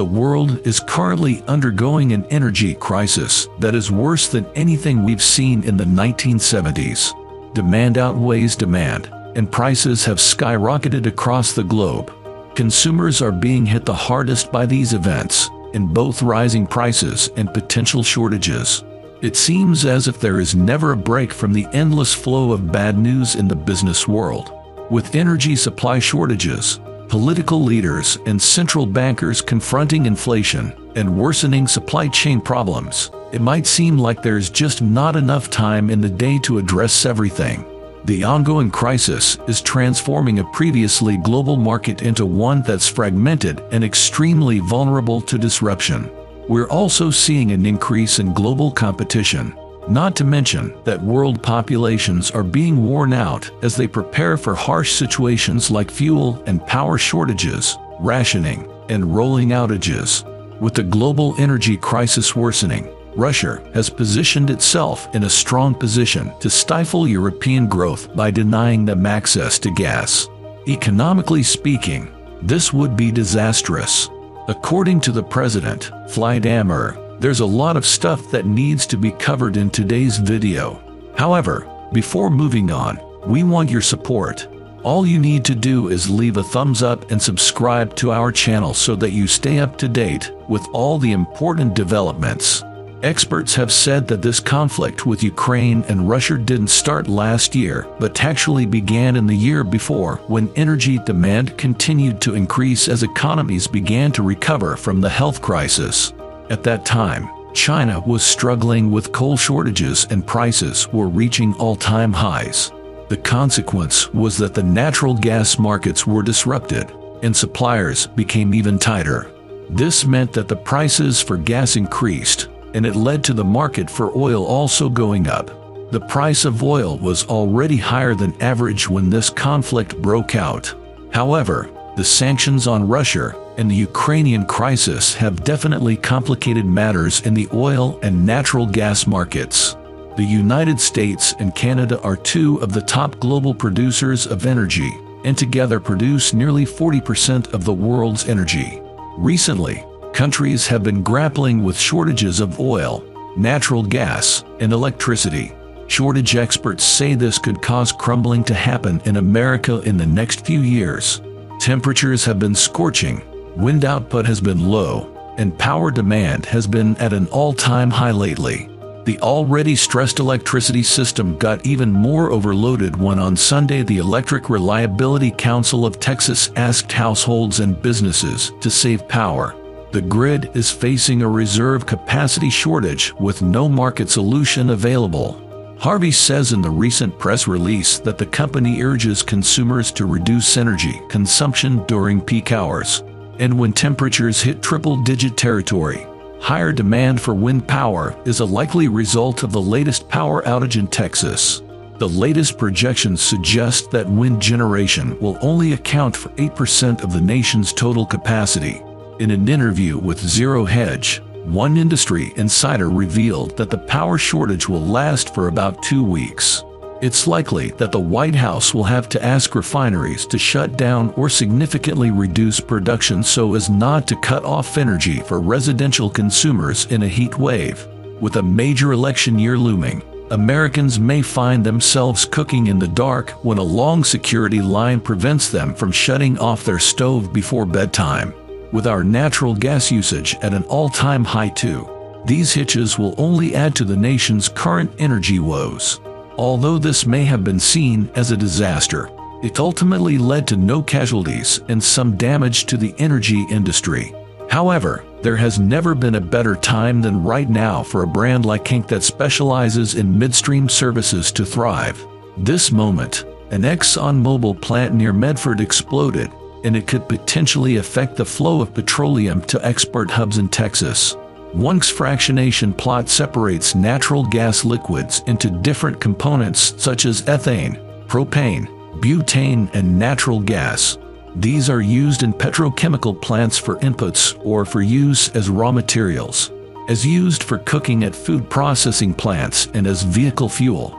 The world is currently undergoing an energy crisis that is worse than anything we've seen in the 1970s. Demand outweighs demand, and prices have skyrocketed across the globe. Consumers are being hit the hardest by these events, in both rising prices and potential shortages. It seems as if there is never a break from the endless flow of bad news in the business world. With energy supply shortages, political leaders and central bankers confronting inflation and worsening supply chain problems, it might seem like there's just not enough time in the day to address everything. The ongoing crisis is transforming a previously global market into one that's fragmented and extremely vulnerable to disruption. We're also seeing an increase in global competition, not to mention that world populations are being worn out as they prepare for harsh situations like fuel and power shortages, rationing, and rolling outages. With the global energy crisis worsening, Russia has positioned itself in a strong position to stifle European growth by denying them access to gas. Economically speaking, this would be disastrous. According to the president, Vladimir, there's a lot of stuff that needs to be covered in today's video. However, before moving on, we want your support. All you need to do is leave a thumbs up and subscribe to our channel so that you stay up to date with all the important developments. Experts have said that this conflict with Ukraine and Russia didn't start last year, but actually began in the year before, when energy demand continued to increase as economies began to recover from the health crisis. At that time, China was struggling with coal shortages and prices were reaching all-time highs. The consequence was that the natural gas markets were disrupted, and suppliers became even tighter. This meant that the prices for gas increased, and it led to the market for oil also going up. The price of oil was already higher than average when this conflict broke out. However, the sanctions on Russia and the Ukrainian crisis have definitely complicated matters in the oil and natural gas markets. The United States and Canada are two of the top global producers of energy, and together produce nearly 40% of the world's energy. Recently, countries have been grappling with shortages of oil, natural gas, and electricity. Shortage experts say this could cause crumbling to happen in America in the next few years. Temperatures have been scorching, wind output has been low, and power demand has been at an all-time high lately. The already stressed electricity system got even more overloaded when on Sunday the Electric Reliability Council of Texas asked households and businesses to save power. The grid is facing a reserve capacity shortage with no market solution available. Harvey says in the recent press release that the company urges consumers to reduce energy consumption during peak hours. And when temperatures hit triple-digit territory, higher demand for wind power is a likely result of the latest power outage in Texas. The latest projections suggest that wind generation will only account for 8% of the nation's total capacity. In an interview with Zero Hedge, one industry insider revealed that the power shortage will last for about 2 weeks. It's likely that the White House will have to ask refineries to shut down or significantly reduce production so as not to cut off energy for residential consumers in a heat wave. With a major election year looming, Americans may find themselves cooking in the dark when a long security line prevents them from shutting off their stove before bedtime. With our natural gas usage at an all-time high too, these hitches will only add to the nation's current energy woes. Although this may have been seen as a disaster, it ultimately led to no casualties and some damage to the energy industry. However, there has never been a better time than right now for a brand like Henk that specializes in midstream services to thrive. This moment, an ExxonMobil plant near Medford exploded, and it could potentially affect the flow of petroleum to export hubs in Texas. One's fractionation plant separates natural gas liquids into different components such as ethane, propane, butane, and natural gas. These are used in petrochemical plants for inputs or for use as raw materials, as used for cooking at food processing plants and as vehicle fuel.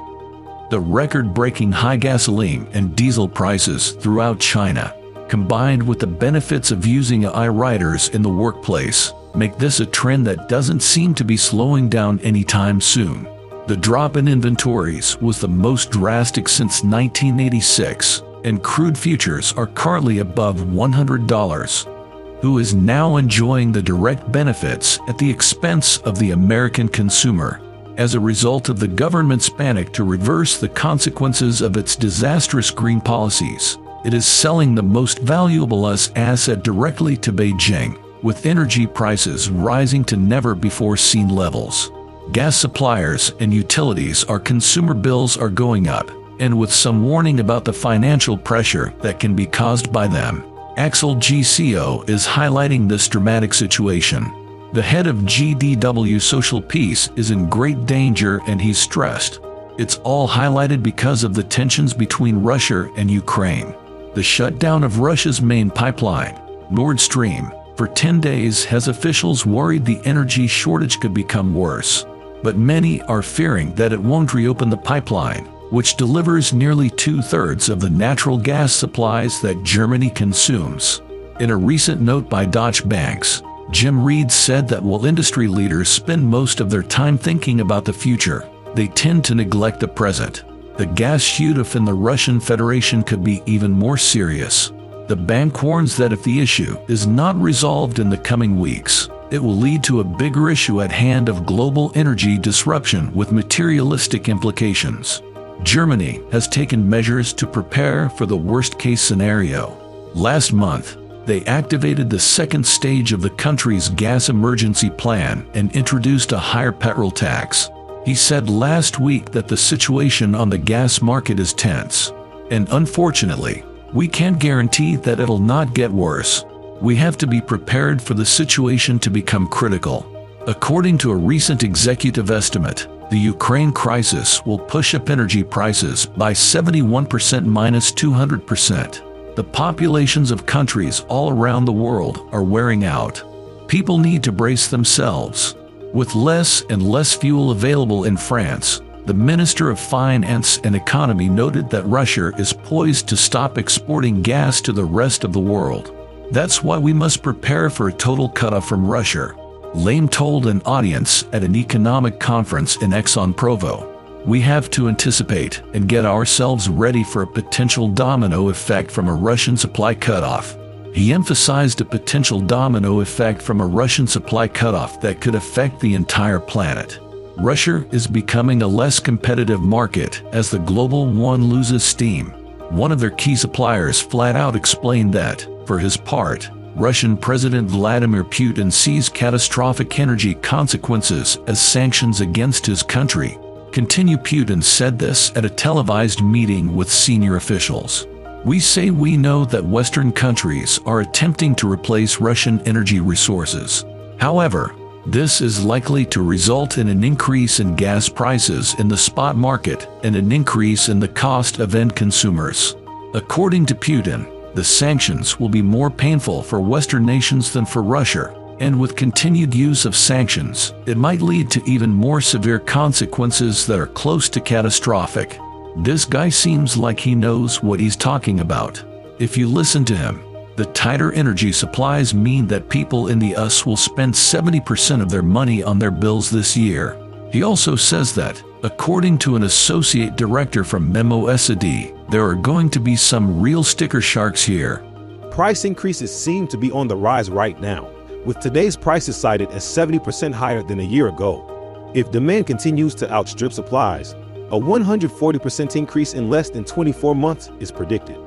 The record-breaking high gasoline and diesel prices throughout China, combined with the benefits of using AI writers in the workplace, make this a trend that doesn't seem to be slowing down anytime soon. The drop in inventories was the most drastic since 1986, and crude futures are currently above $100. Who is now enjoying the direct benefits at the expense of the American consumer? As a result of the government's panic to reverse the consequences of its disastrous green policies, it is selling the most valuable US asset directly to Beijing, with energy prices rising to never-before-seen levels. Gas suppliers and utilities, our consumer bills are going up, and with some warning about the financial pressure that can be caused by them. Axel GCO is highlighting this dramatic situation. The head of GDW Social Peace is in great danger and he's stressed. It's all highlighted because of the tensions between Russia and Ukraine. The shutdown of Russia's main pipeline, Nord Stream, for 10 days has officials worried the energy shortage could become worse. But many are fearing that it won't reopen the pipeline, which delivers nearly 2/3 of the natural gas supplies that Germany consumes. In a recent note by Deutsche Bank, Jim Reed said that while industry leaders spend most of their time thinking about the future, they tend to neglect the present. The gas shut-off in the Russian Federation could be even more serious. The bank warns that if the issue is not resolved in the coming weeks, it will lead to a bigger issue at hand of global energy disruption with materialistic implications. Germany has taken measures to prepare for the worst-case scenario. Last month, they activated the second stage of the country's gas emergency plan and introduced a higher petrol tax. He said last week that the situation on the gas market is tense. And unfortunately, we can't guarantee that it'll not get worse. We have to be prepared for the situation to become critical. According to a recent executive estimate, the Ukraine crisis will push up energy prices by 71% minus 200%. The populations of countries all around the world are wearing out. People need to brace themselves. With less and less fuel available in France, the Minister of Finance and Economy noted that Russia is poised to stop exporting gas to the rest of the world. That's why we must prepare for a total cutoff from Russia. Lame told an audience at an economic conference in Aix-en-Provence. We have to anticipate and get ourselves ready for a potential domino effect from a Russian supply cutoff. He emphasized a potential domino effect from a Russian supply cutoff that could affect the entire planet. Russia is becoming a less competitive market as the global one loses steam. One of their key suppliers flat out explained that, for his part, Russian President Vladimir Putin sees catastrophic energy consequences as sanctions against his country. Putin said this at a televised meeting with senior officials. We say we know that Western countries are attempting to replace Russian energy resources. However, this is likely to result in an increase in gas prices in the spot market and an increase in the cost of end consumers. According to Putin, the sanctions will be more painful for Western nations than for Russia, and with continued use of sanctions, it might lead to even more severe consequences that are close to catastrophic. This guy seems like he knows what he's talking about. If you listen to him, the tighter energy supplies mean that people in the US will spend 70% of their money on their bills this year. He also says that, according to an associate director from Memo SD, there are going to be some real sticker sharks here. Price increases seem to be on the rise right now, with today's prices cited as 70% higher than a year ago. If demand continues to outstrip supplies, a 140% increase in less than 24 months is predicted.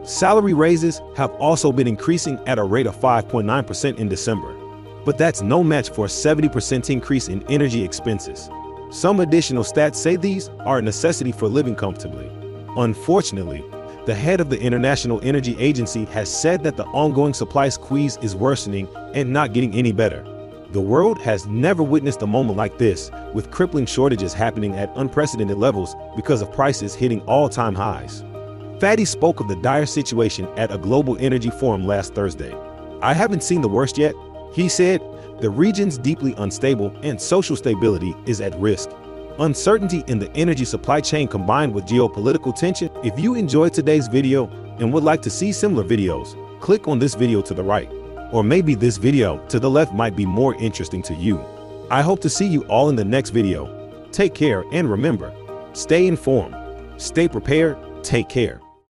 Salary raises have also been increasing at a rate of 5.9% in December. But that's no match for a 70% increase in energy expenses. Some additional stats say these are a necessity for living comfortably. Unfortunately, the head of the International Energy Agency has said that the ongoing supply squeeze is worsening and not getting any better. The world has never witnessed a moment like this, with crippling shortages happening at unprecedented levels because of prices hitting all-time highs. Fadi spoke of the dire situation at a global energy forum last Thursday. "I haven't seen the worst yet," he said. "The region's deeply unstable and social stability is at risk." Uncertainty in the energy supply chain combined with geopolitical tension. If you enjoyed today's video and would like to see similar videos, click on this video to the right. Or maybe this video to the left might be more interesting to you. I hope to see you all in the next video. Take care and remember, stay informed, stay prepared, take care.